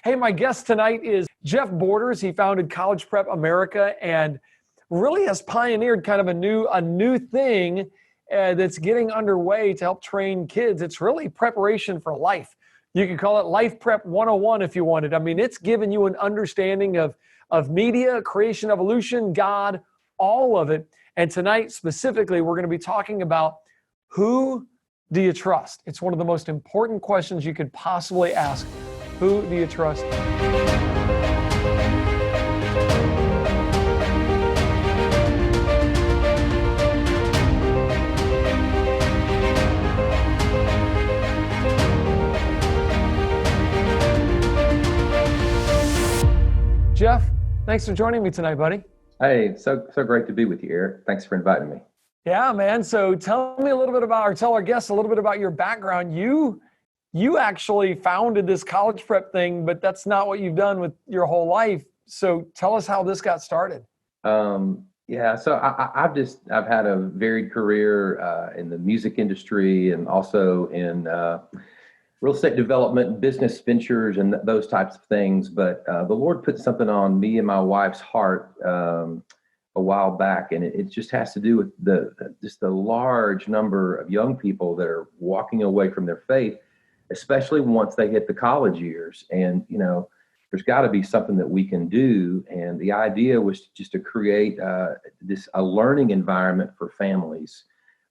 Hey, my guest tonight is Jeff Borders. He founded College Prep America and really has pioneered kind of a new thing that's getting underway to help train kids. It's really preparation for life. You can call it Life Prep 101 if you wanted. I mean, it's given you an understanding of media, creation, evolution, God, all of it. And tonight, specifically, we're going to be talking about who do you trust? It's one of the most important questions you could possibly ask. Who do you trust? Jeff, thanks for joining me tonight, buddy. Hey, so great to be with you, Eric. Thanks for inviting me. Yeah, man. So tell me a little bit about, or tell our guests a little bit about your background. You actually founded this college prep thing, but that's not what you've done with your whole life. So tell us how this got started. Yeah, so I've had a varied career in the music industry and also in real estate development, business ventures, and those types of things. But the Lord put something on me and my wife's heart a while back, and it just has to do with the large number of young people that are walking away from their faith, especially once they hit the college years. And there's got to be something that we can do. And the idea was just to create a learning environment for families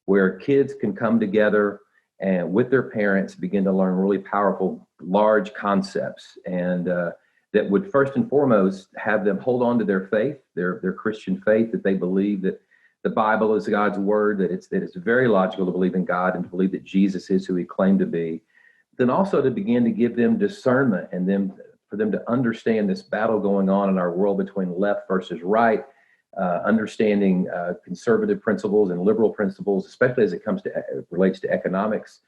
where kids can come together and with their parents begin to learn really powerful, large concepts, and that would first and foremost have them hold on to their faith, their Christian faith, that they believe that the Bible is God's word, that it's very logical to believe in God and to believe that Jesus is who he claimed to be. Then also to begin to give them discernment and for them to understand this battle going on in our world between left versus right, understanding conservative principles and liberal principles, especially as it relates to economics.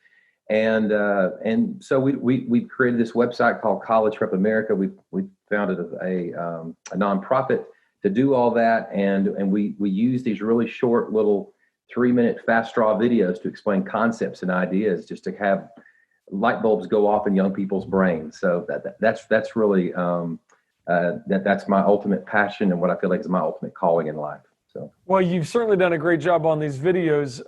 And so we created this website called College Prep America. We founded a nonprofit to do all that, and we use these really short little 3-minute fast draw videos to explain concepts and ideas, just to have light bulbs go off in young people's brains. So that's really that's my ultimate passion and what I feel like is my ultimate calling in life. So, well, you've certainly done a great job on these videos.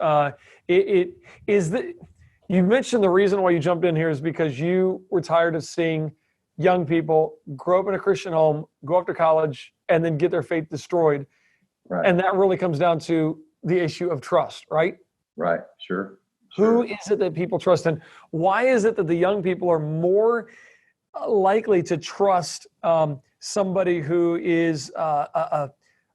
You mentioned the reason why you jumped in here is because you were tired of seeing young people grow up in a Christian home, go off to college, and then get their faith destroyed. Right. And that really comes down to the issue of trust, right? Right. Sure. Who is it that people trust, and why is it that the young people are more likely to trust somebody who is a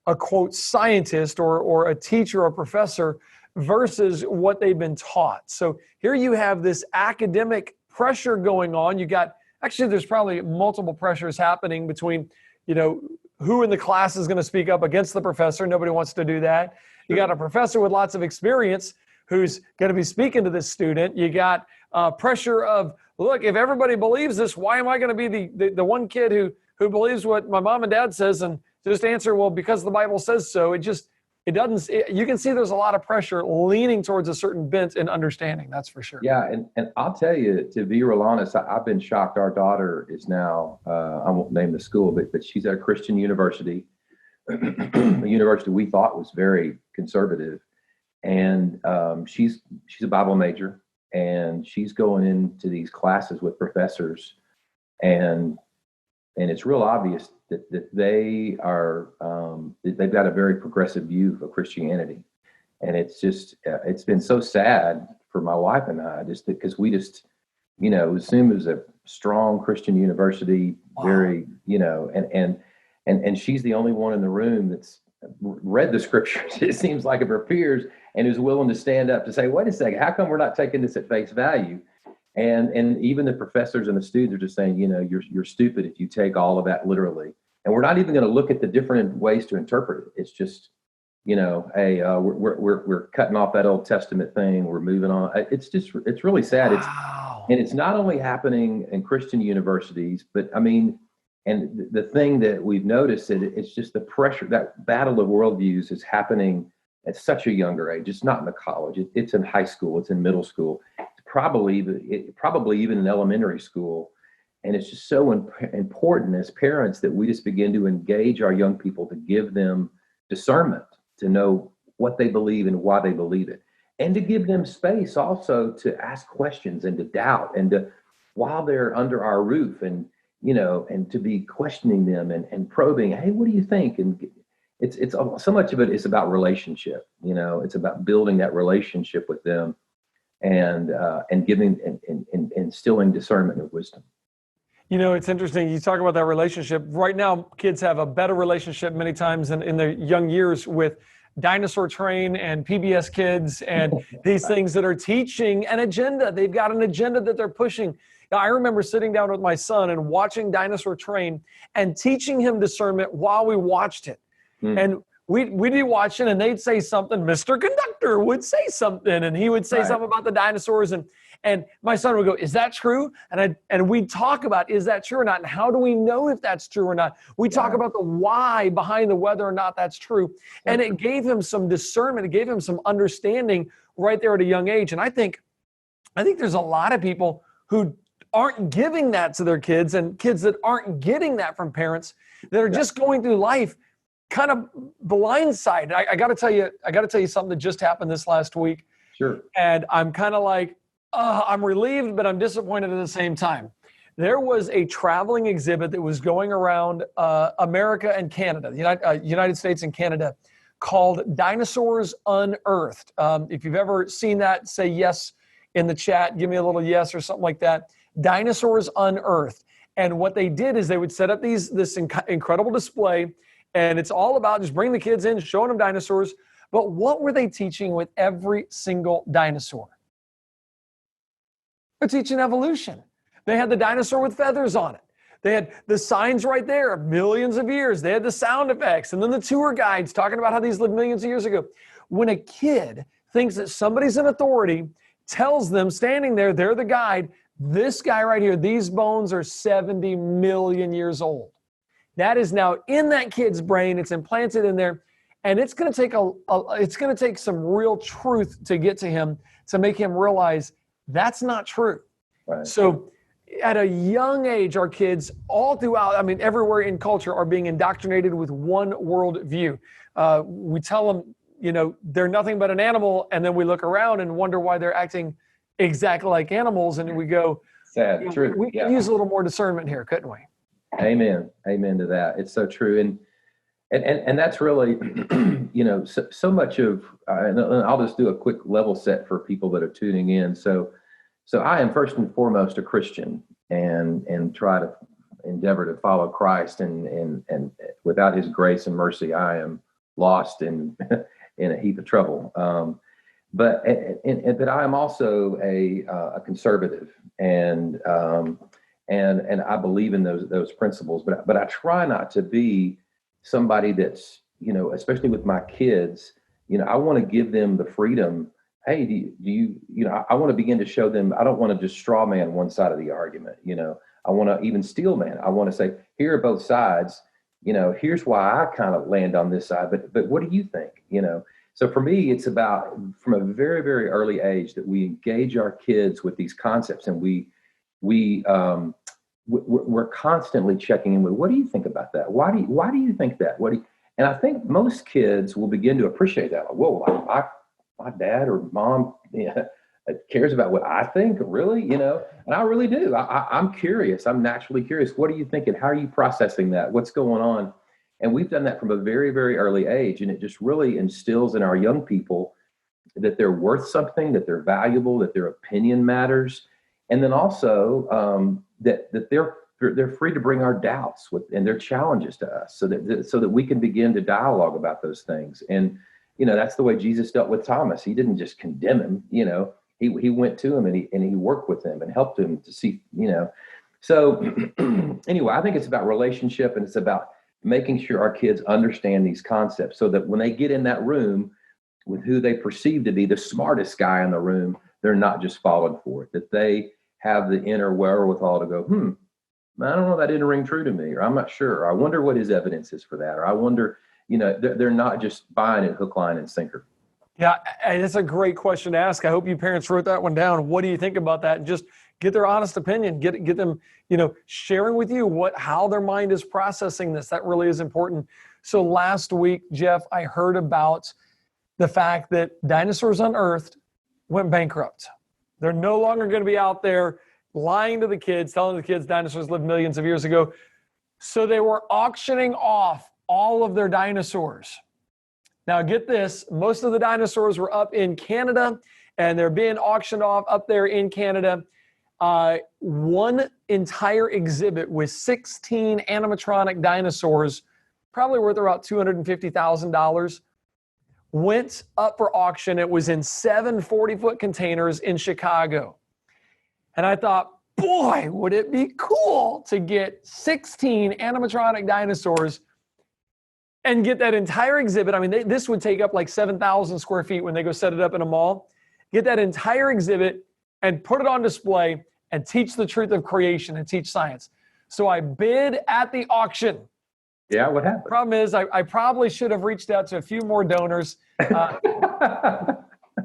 quote scientist or a teacher or professor versus what they've been taught? So here you have this academic pressure going on. There's probably multiple pressures happening between, who in the class is going to speak up against the professor. Nobody wants to do that. You got a professor with lots of experience who's going to be speaking to this student. You got pressure of, look, if everybody believes this, why am I going to be the one kid who believes what my mom and dad says and just answer, well, because the Bible says so. You can see there's a lot of pressure leaning towards a certain bent in understanding. That's for sure. Yeah. And I'll tell you, to be real honest, I've been shocked. Our daughter is now, I won't name the school, but she's at a Christian university, a university we thought was very conservative. And she's a Bible major, and she's going into these classes with professors, and it's real obvious that they are they've got a very progressive view of Christianity, and it's been so sad for my wife and I, just because we assumed it was a strong Christian university. Wow. Very, and she's the only one in the room that's read the scriptures, it seems like, of her peers, and is willing to stand up to say, wait a second, how come we're not taking this at face value? And even the professors and the students are just saying, you're stupid if you take all of that literally. And we're not even going to look at the different ways to interpret it. It's just, hey, we're cutting off that Old Testament thing. We're moving on. It's really sad. Wow. And it's not only happening in Christian universities, but and the thing that we've noticed is it's just the pressure, that battle of worldviews is happening at such a younger age. It's not in the college. It's in high school. It's in middle school. It's probably even in elementary school. And it's just so important as parents that we just begin to engage our young people, to give them discernment, to know what they believe and why they believe it, and to give them space also to ask questions and to doubt, and to, while they're under our roof, and and to be questioning them and probing, hey, what do you think? And it's so much of it is about relationship. It's about building that relationship with them, and giving and instilling discernment and wisdom. It's interesting. You talk about that relationship. Right now, kids have a better relationship many times in their young years with Dinosaur Train and PBS Kids and these things that are teaching an agenda. They've got an agenda that they're pushing. Now, I remember sitting down with my son and watching Dinosaur Train and teaching him discernment while we watched it. And we'd be watching, and they'd say something. Mr. Conductor would say something, and he would say something about the dinosaurs, and my son would go, "Is that true?" And we'd talk about, is that true or not? And how do we know if that's true or not? We talk about the why behind the whether or not that's true. And it gave him some discernment. It gave him some understanding right there at a young age. And I think there's a lot of people who aren't giving that to their kids, and kids that aren't getting that from parents, that are just going through life kind of blindsided. I got to tell you something that just happened this last week. Sure. And I'm kind of like, I'm relieved, but I'm disappointed at the same time. There was a traveling exhibit that was going around America and Canada, the United States and Canada, called Dinosaurs Unearthed. If you've ever seen that, say yes in the chat. Give me a little yes or something like that. Dinosaurs Unearthed. And what they did is they would set up this incredible display, and it's all about just bringing the kids in, showing them dinosaurs. But what were they teaching with every single dinosaur? They're teaching evolution. They had the dinosaur with feathers on it. They had the signs right there, millions of years. They had the sound effects, and then the tour guides talking about how these lived millions of years ago. When a kid thinks that somebody's in authority, tells them, standing there, they're the guide, this guy right here, these bones are 70 million years old. That is now in that kid's brain. It's implanted in there, and it's going to take some real truth to get to him, to make him realize that's not true. Right. So at a young age, our kids all throughout, everywhere in culture, are being indoctrinated with one world view. We tell them, they're nothing but an animal, and then we look around and wonder why they're acting exactly like animals, and we go, sad, true. We can use a little more discernment here, couldn't we? Amen to that. It's so true. And that's really, so much of, and I'll just do a quick level set for people that are tuning in. So I am first and foremost a Christian, and try to endeavor to follow Christ, and without his grace and mercy, I am lost in a heap of trouble. But I am also a conservative, and I believe in those principles, but I try not to be somebody that's, especially with my kids, I want to give them the freedom. Hey, do you I want to begin to show them, I don't want to just straw man one side of the argument. I want to even steel man. I want to say, here are both sides, here's why I kind of land on this side, but what do you think? So for me, it's about, from a very, very early age, that we engage our kids with these concepts, and we're constantly checking in with, what do you think about that? Why do you think that? And I think most kids will begin to appreciate that. Like, whoa, my dad or mom cares about what I think, really, and I really do. I'm curious. I'm naturally curious. What are you thinking? How are you processing that? What's going on? And we've done that from a very, very early age, and it just really instills in our young people that they're worth something, that they're valuable, that their opinion matters, and then also that they're free to bring our doubts and their challenges to us, so that we can begin to dialogue about those things. And that's the way Jesus dealt with Thomas. He didn't just condemn him. He went to him, and he worked with him and helped him to see. So anyway, I think it's about relationship, and it's about making sure our kids understand these concepts, so that when they get in that room with who they perceive to be the smartest guy in the room, they're not just falling for it, that they have the inner wherewithal to go, I don't know, that didn't ring true to me, or I'm not sure, or I wonder what his evidence is for that, or I wonder, they're not just buying it hook, line, and sinker. Yeah, and it's a great question to ask. I hope you parents wrote that one down. What do you think about that? And just get their honest opinion, get them, sharing with you how their mind is processing this. That really is important. So last week, Jeff, I heard about the fact that dinosaurs unearthed went bankrupt. They're no longer going to be out there lying to the kids, telling the kids dinosaurs lived millions of years ago. So they were auctioning off all of their dinosaurs. Now get this, most of the dinosaurs were up in Canada, and they're being auctioned off up there in Canada. One entire exhibit with 16 animatronic dinosaurs, probably worth about $250,000, went up for auction. It was in 7 40-foot containers in Chicago. And I thought, boy, would it be cool to get 16 animatronic dinosaurs and get that entire exhibit. I mean, this would take up like 7,000 square feet when they go set it up in a mall. Get that entire exhibit and put it on display and teach the truth of creation and teach science. So I bid at the auction. Yeah, what happened? Problem is, I probably should have reached out to a few more donors.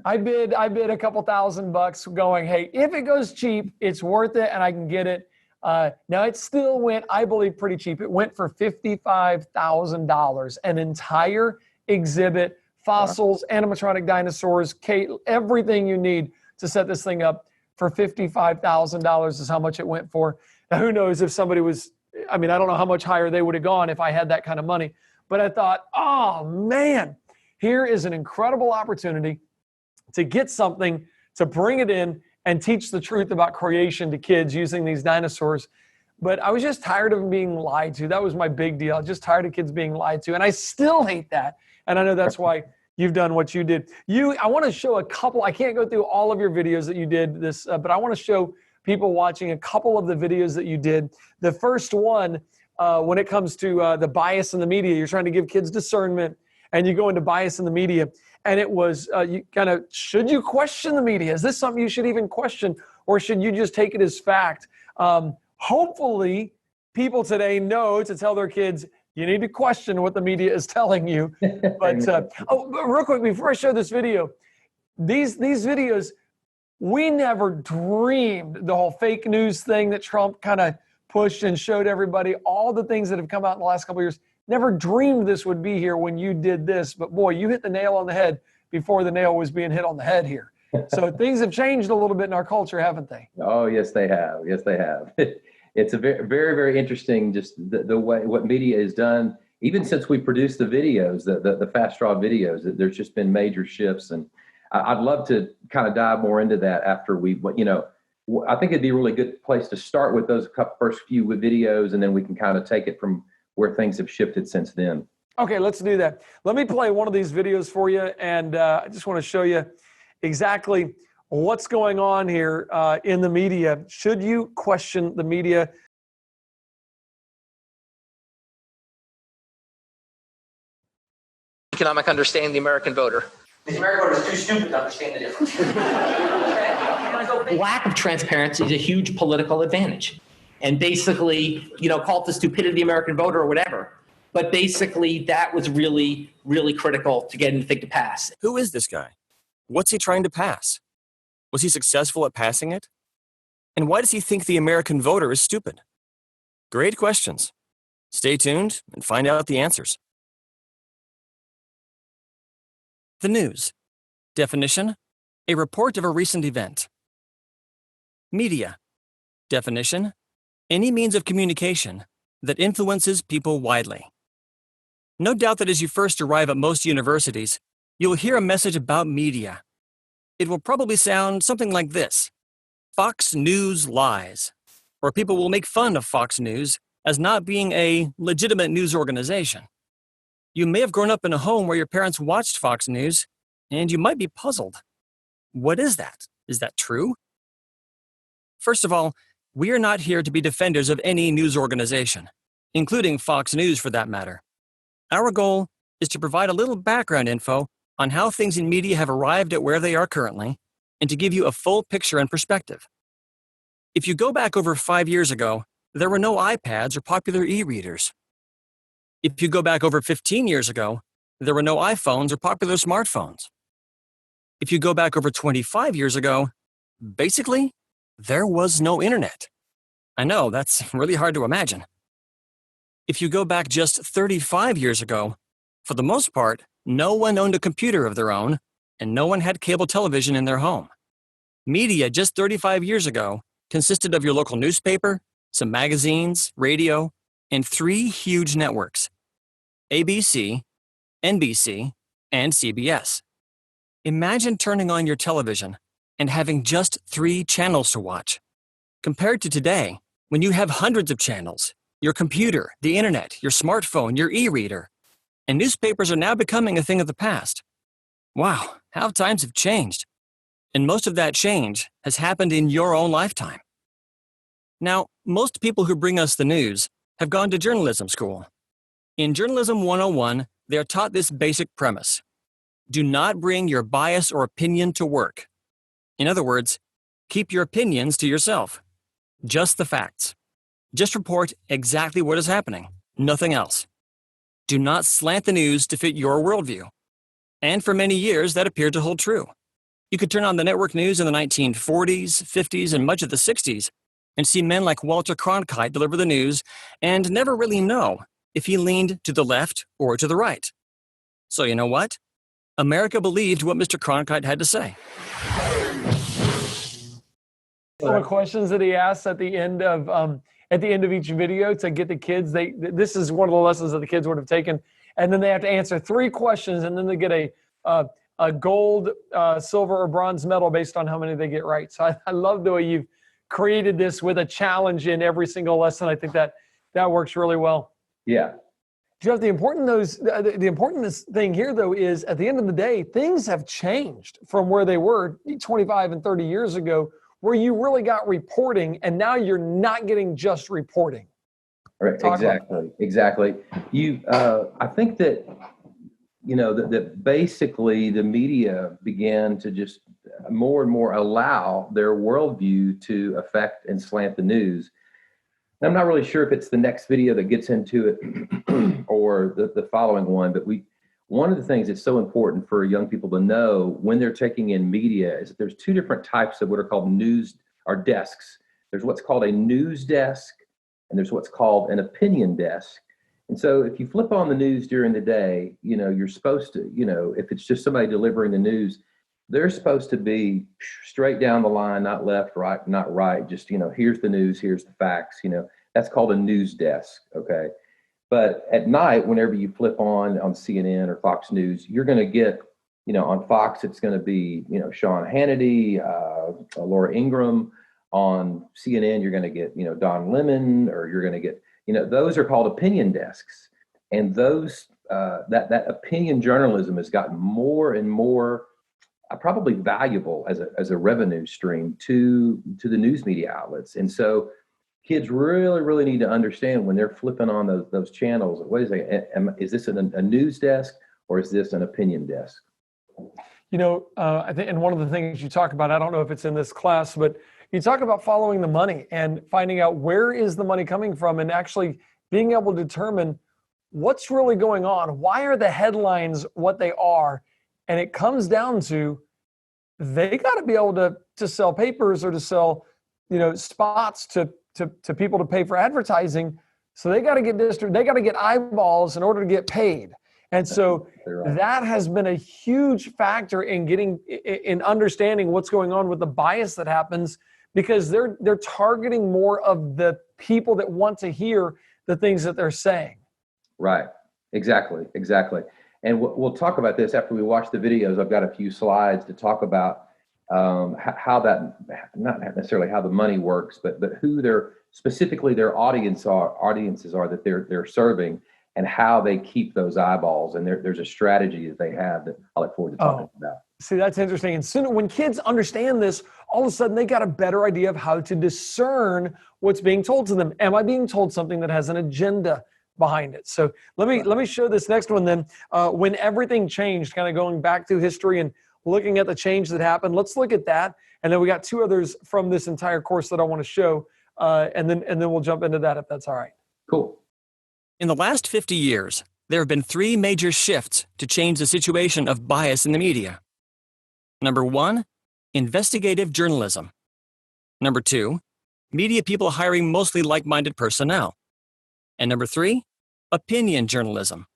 I bid a couple $1,000 going, hey, if it goes cheap, it's worth it and I can get it. Now it still went, I believe, pretty cheap. It went for $55,000, an entire exhibit, fossils, animatronic dinosaurs, everything you need to set this thing up for $55,000 is how much it went for. Now, who knows if somebody I don't know how much higher they would have gone if I had that kind of money. But I thought, oh man, here is an incredible opportunity to get something, to bring it in and teach the truth about creation to kids using these dinosaurs. But I was just tired of them being lied to. That was my big deal. I was just tired of kids being lied to. And I still hate that. And I know that's why you've done what you did. I want to show a couple. I can't go through all of your videos that you did this, but I want to show people watching a couple of the videos that you did. The first one, when it comes to the bias in the media, you're trying to give kids discernment and you go into bias in the media. And it was, should you question the media? Is this something you should even question? Or should you just take it as fact? Hopefully, people today know to tell their kids, you need to question what the media is telling you. But real quick, before I show this video, these videos, we never dreamed the whole fake news thing that Trump kind of pushed and showed everybody, all the things that have come out in the last couple of years. Never dreamed this would be here when you did this, but boy, you hit the nail on the head before the nail was being hit on the head here. So things have changed a little bit in our culture, haven't they? Oh, yes, they have. Yes, they have. It's a very, very, very interesting, just the way what media has done, even since we produced the videos, the fast draw videos, there's just been major shifts. And I'd love to kind of dive more into that after I think it'd be a really good place to start with those first few videos, and then we can kind of take it from where things have shifted since then. Okay, let's do that. Let me play one of these videos for you, and I just want to show you exactly what's going on here in the media. Should you question the media? Economic understanding of the American voter. The American voter is too stupid to understand the difference. Lack of transparency is a huge political advantage. And basically, call it the stupidity of the American voter or whatever. But basically, that was really, really critical to get anything to pass. Who is this guy? What's he trying to pass? Was he successful at passing it? And why does he think the American voter is stupid? Great questions. Stay tuned and find out the answers. The news. Definition: a report of a recent event. Media. Definition: any means of communication that influences people widely. No doubt that as you first arrive at most universities, you'll hear a message about media. It will probably sound something like this: Fox News lies. Or people will make fun of Fox News as not being a legitimate news organization. You may have grown up in a home where your parents watched Fox News, and you might be puzzled. What is that? Is that true? First of all, we are not here to be defenders of any news organization, including Fox News for that matter. Our goal is to provide a little background info on how things in media have arrived at where they are currently, and to give you a full picture and perspective. If you go back over 5 years ago, there were no iPads or popular e-readers. If you go back over 15 years ago, there were no iPhones or popular smartphones. If you go back over 25 years ago, basically, there was no internet. I know, that's really hard to imagine. If you go back just 35 years ago, for the most part, no one owned a computer of their own, and no one had cable television in their home. Media just 35 years ago consisted of your local newspaper, some magazines, radio, and 3 huge networks: ABC, NBC, and CBS. Imagine turning on your television and having just 3 channels to watch. Compared to today, when you have hundreds of channels, your computer, the internet, your smartphone, your e-reader, and newspapers are now becoming a thing of the past. Wow, how times have changed. And most of that change has happened in your own lifetime. Now, most people who bring us the news have gone to journalism school. In Journalism 101, they are taught this basic premise: do not bring your bias or opinion to work. In other words, keep your opinions to yourself. Just the facts. Just report exactly what is happening, nothing else. Do not slant the news to fit your worldview. And for many years, that appeared to hold true. You could turn on the network news in the 1940s, 50s, and much of the 60s, and see men like Walter Cronkite deliver the news and never really know if he leaned to the left or to the right. So you know what? America believed what Mr. Cronkite had to say. Some of the questions that he asks at the end of each video to get the kids, this is one of the lessons that the kids would have taken, and then they have to answer 3 questions, and then they get a gold, silver, or bronze medal based on how many they get right. So I love the way you've created this with a challenge in every single lesson. I think that works really well. Yeah. Jeff, the important thing here, though, is at the end of the day, things have changed from where they were 25 and 30 years ago, where you really got reporting, and now you're not getting just reporting. Right. Exactly. I think that, that basically the media began to just more and more allow their worldview to affect and slant the news. And I'm not really sure if it's the next video that gets into it or the following one, but one of the things that's so important for young people to know when they're taking in media is that there's 2 different types of what are called news or desks. There's what's called a news desk, and there's what's called an opinion desk. And so if you flip on the news during the day, you're supposed to, if it's just somebody delivering the news, they're supposed to be straight down the line, not left, right, not right. Just, here's the news, here's the facts, that's called a news desk. Okay. But at night, whenever you flip on CNN or Fox News, you're going to get, on Fox, it's going to be, Sean Hannity, Laura Ingraham. On CNN, you're going to get, Don Lemon, or you're going to get, those are called opinion desks. And those, that opinion journalism has gotten more and more probably valuable as a revenue stream to the news media outlets. And so kids really need to understand when they're flipping on those channels, wait a second, is this a news desk or is this an opinion desk? I think, and one of the things you talk about, I don't know if it's in this class, but you talk about following the money and finding out where is the money coming from and actually being able to determine what's really going on. Why are the headlines what they are? And it comes down to they got to be able to sell papers or to sell, spots to people to pay for advertising. So they got to get they got to get eyeballs in order to get paid. And so that has been a huge factor in understanding what's going on with the bias that happens, because they're targeting more of the people that want to hear the things that they're saying. Right. Exactly. And we'll talk about this after we watch the videos. I've got a few slides to talk about how that, not necessarily how the money works, but who specifically their audiences are that they're serving, and how they keep those eyeballs. And there's a strategy that they have that I look forward to talking about. See, that's interesting. And soon, when kids understand this, all of a sudden they got a better idea of how to discern what's being told to them. Am I being told something that has an agenda behind it? So let me show this next one then. When everything changed, kind of going back through history and looking at the change that happened. Let's look at that. And then we got 2 others from this entire course that I want to show. And then we'll jump into that if that's all right. Cool. In the last 50 years, there have been 3 major shifts to change the situation of bias in the media. Number 1, investigative journalism. Number 2, media people hiring mostly like-minded personnel. And number 3, opinion journalism.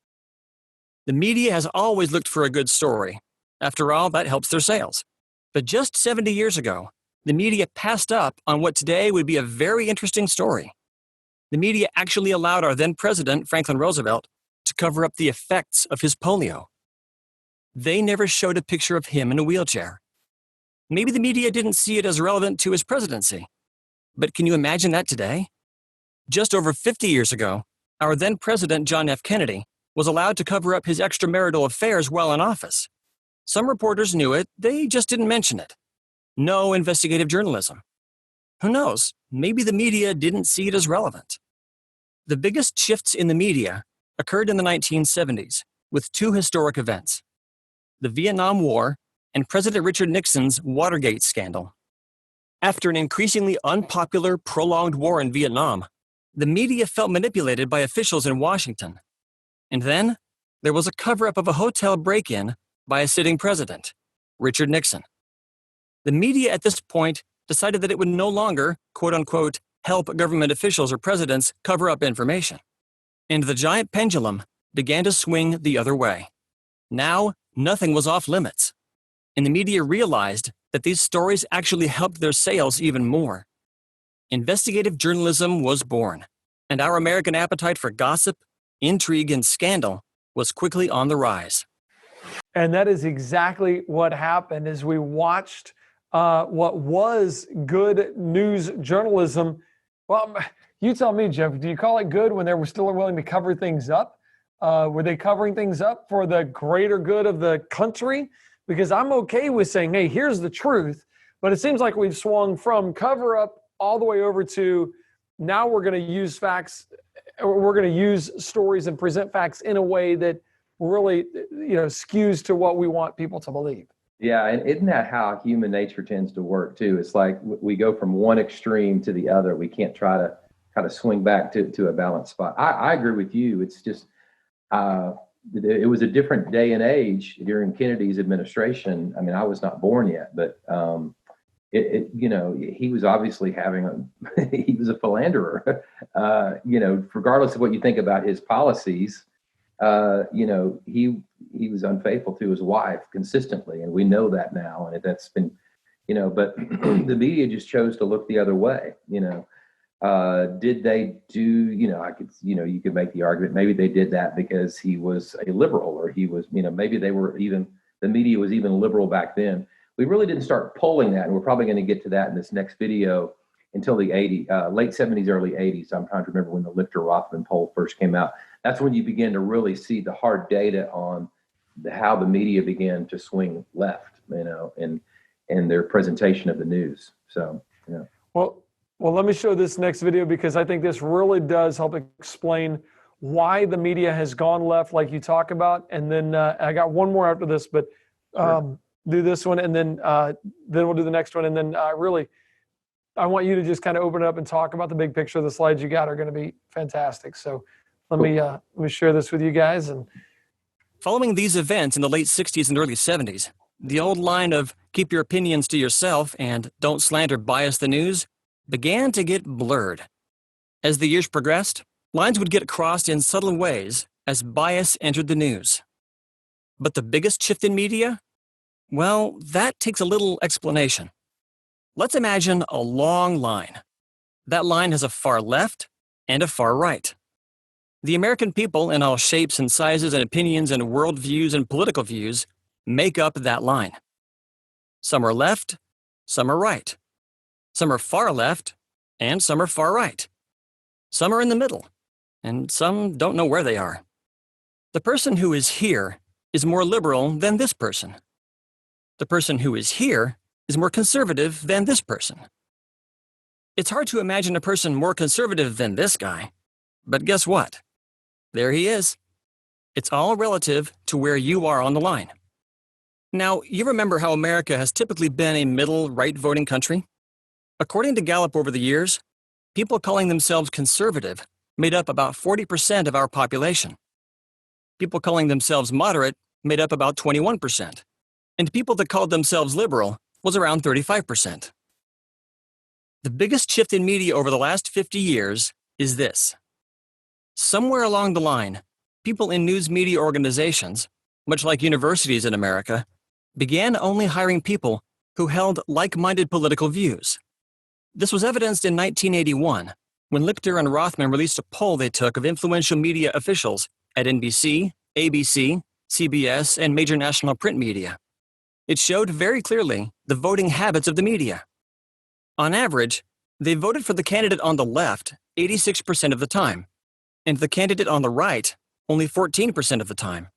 The media has always looked for a good story. After all, that helps their sales. But just 70 years ago, the media passed up on what today would be a very interesting story. The media actually allowed our then president, Franklin Roosevelt, to cover up the effects of his polio. They never showed a picture of him in a wheelchair. Maybe the media didn't see it as relevant to his presidency. But can you imagine that today? Just over 50 years ago, our then president, John F. Kennedy, was allowed to cover up his extramarital affairs while in office. Some reporters knew it, they just didn't mention it. No investigative journalism. Who knows? Maybe the media didn't see it as relevant. The biggest shifts in the media occurred in the 1970s with 2 historic events: the Vietnam War and President Richard Nixon's Watergate scandal. After an increasingly unpopular, prolonged war in Vietnam, the media felt manipulated by officials in Washington. And then there was a cover-up of a hotel break-in by a sitting president, Richard Nixon. The media at this point decided that it would no longer, quote-unquote, help government officials or presidents cover up information. And the giant pendulum began to swing the other way. Now, nothing was off limits. And the media realized that these stories actually helped their sales even more. Investigative journalism was born, and our American appetite for gossip, intrigue, and scandal was quickly on the rise. And that is exactly what happened as we watched what was good news journalism. Well, you tell me, Jeff, do you call it good when they were still willing to cover things up? Were they covering things up for the greater good of the country? Because I'm okay with saying, hey, here's the truth. But it seems like we've swung from cover up all the way over to now we're going to use facts, or we're going to use stories and present facts in a way that really, skews to what we want people to believe. Yeah, and isn't that how human nature tends to work too? It's like we go from one extreme to the other. We can't try to kind of swing back to a balanced spot. I agree with you. It's just it was a different day and age during Kennedy's administration. I mean, I was not born yet, but he was obviously he was a philanderer. Regardless of what you think about his policies, he was unfaithful to his wife consistently, and we know that now. And that's been, but the media just chose to look the other way. Did they do? You could make the argument maybe they did that because he was a liberal, or he was, maybe the media was even liberal back then. We really didn't start polling that, and we're probably going to get to that in this next video until the late 70s, early 80s. I'm trying to remember when the Lichter-Rothman poll first came out. That's when you begin to really see the hard data on how the media began to swing left, and their presentation of the news. So, Well, let me show this next video, because I think this really does help explain why the media has gone left, like you talk about. And then I got one more after this, but Sure. Do this one, and then we'll do the next one. And then I want you to just kind of open it up and talk about the big picture. The slides you got are going to be fantastic. So let me share this with you guys. And Following these events in the late 60s and early 70s, the old line of keep your opinions to yourself and don't slander bias the news began to get blurred. As the years progressed, lines would get crossed in subtle ways as bias entered the news. But the biggest shift in media? Well, that takes a little explanation. Let's imagine a long line. That line has a far left and a far right. The American people, in all shapes and sizes and opinions and worldviews and political views, make up that line. Some are left, some are right. Some are far left, and some are far right. Some are in the middle, and some don't know where they are. The person who is here is more liberal than this person. The person who is here is more conservative than this person. It's hard to imagine a person more conservative than this guy, but guess what? There he is. It's all relative to where you are on the line. Now, you remember how America has typically been a middle right voting country? According to Gallup over the years, people calling themselves conservative made up about 40% of our population. People calling themselves moderate made up about 21%. And people that called themselves liberal was around 35%. The biggest shift in media over the last 50 years is this. Somewhere along the line, people in news media organizations, much like universities in America, began only hiring people who held like-minded political views. This was evidenced in 1981, when Lichter and Rothman released a poll they took of influential media officials at NBC, ABC, CBS, and major national print media. It showed very clearly the voting habits of the media. On average, they voted for the candidate on the left 86% of the time, and the candidate on the right only 14% of the time.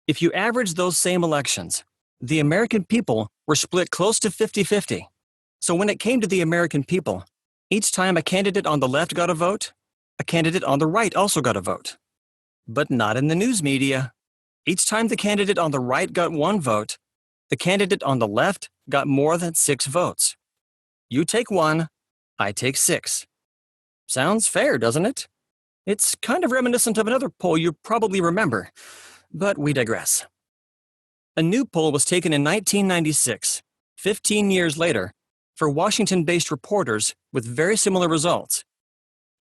If you average those same elections, the American people were split close to 50-50. So when it came to the American people, each time a candidate on the left got a vote, a candidate on the right also got a vote. But not in the news media. Each time the candidate on the right got one vote, the candidate on the left got more than 6 votes. You take 1, I take 6. Sounds fair, doesn't it? It's kind of reminiscent of another poll you probably remember, but we digress. A new poll was taken in 1996, 15 years later, for Washington-based reporters with very similar results.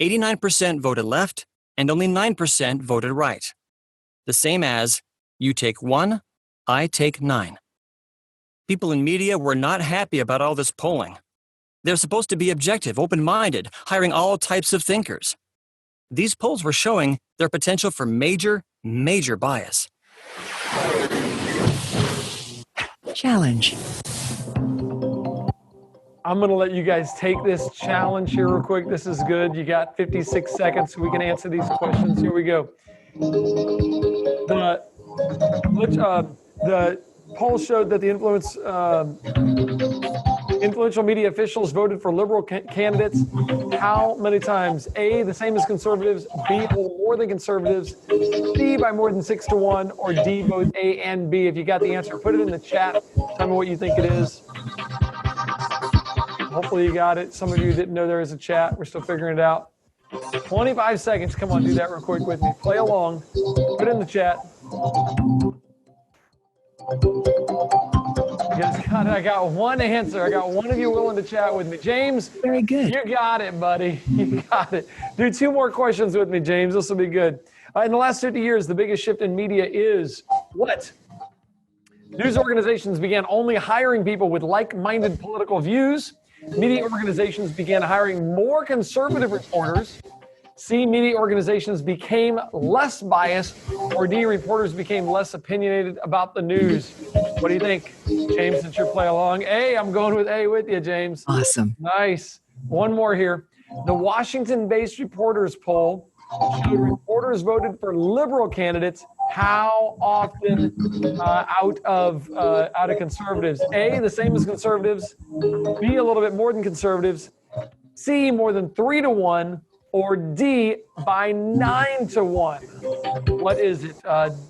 89% voted left, and only 9% voted right. The same as, you take 1, I take 9. People in media were not happy about all this polling. They're supposed to be objective, open-minded, hiring all types of thinkers. These polls were showing their potential for major bias. Challenge. I'm going to let you guys take this challenge here real quick. This is good. You got 56 seconds so we can answer these questions. Here we go. The poll showed that the influential media officials voted for liberal candidates how many times? A, the same as conservatives, B, a little more than conservatives, C, by more than 6 to 1, or D, both A and B. If you got the answer, put it in the chat. Tell me what you think it is. Hopefully you got it. Some of you didn't know there was a chat. We're still figuring it out. 25 seconds. Come on, do that real quick with me. Play along. Put it in the chat. You guys got it. I got one answer. I got one of you willing to chat with me. James. Very good. You got it, buddy. You got it. Do 2 more questions with me, James. This will be good. In the last 50 years, the biggest shift in media is what? News organizations began only hiring people with like-minded political views. Media organizations began hiring more conservative reporters. C, media organizations became less biased. Or D, reporters became less opinionated about the news. What do you think, James, since you're play along? A, I'm going with A with you, James. Awesome. Nice. One more here. The Washington-based reporters poll showed reporters voted for liberal candidates how often out of conservatives? A, the same as conservatives. B, a little bit more than conservatives. C, more than 3 to 1. Or D, by 9 to 1. What is it?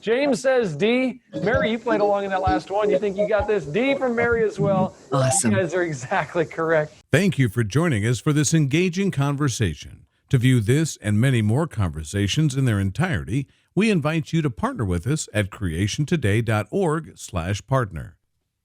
James says D. Mary, you played along in that last one. You think you got this? D from Mary as well. Awesome. You guys are exactly correct. Thank you for joining us for this engaging conversation. To view this and many more conversations in their entirety, we invite you to partner with us at creationtoday.org/partner.